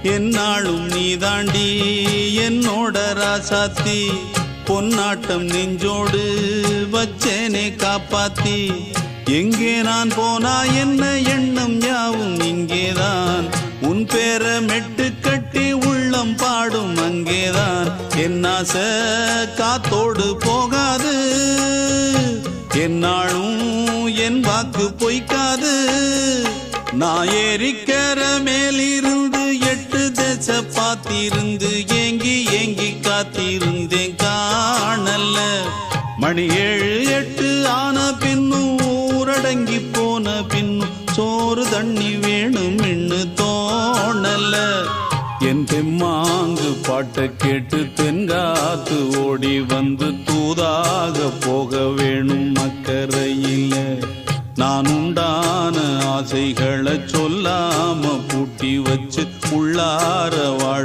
என்னாலும் நீ தாண்டி என்னோட ராசாத்தி பொன்னாட்டம் நெஞ்சோடு வச்சேனே காப்பாத்தி எங்கே நான் போனா என்ன எண்ணம் யாவும் இங்கேதான் உன் பேர மெட்டு கட்டி உள்ளம் பாடும் அங்கேதான் என் ஆசை காத்தோடு போகாது என்னாலும் என் வாக்கு பொய்க்காது நான் ஏறிக்கிற மேலிருந்து 8 தேச பார்த்திருந்து ஏங்கி ஏங்கி காத்திருந்தேன் காணல மணி 7 8 ஆன பின்னும் ஊரடங்கி போன பின்னும் சோறு தண்ணி வேணும் இன்னு தோணல என் தெம்மாங்கு பாட்டை கேட்டு தென்காத்து ஓடி வந்து தூதாக போக வேணும் அக்கறையில நான் உண்டான ஆசைகளை சொல்லாம பூட்டி வச்சு உள்ளார வாழ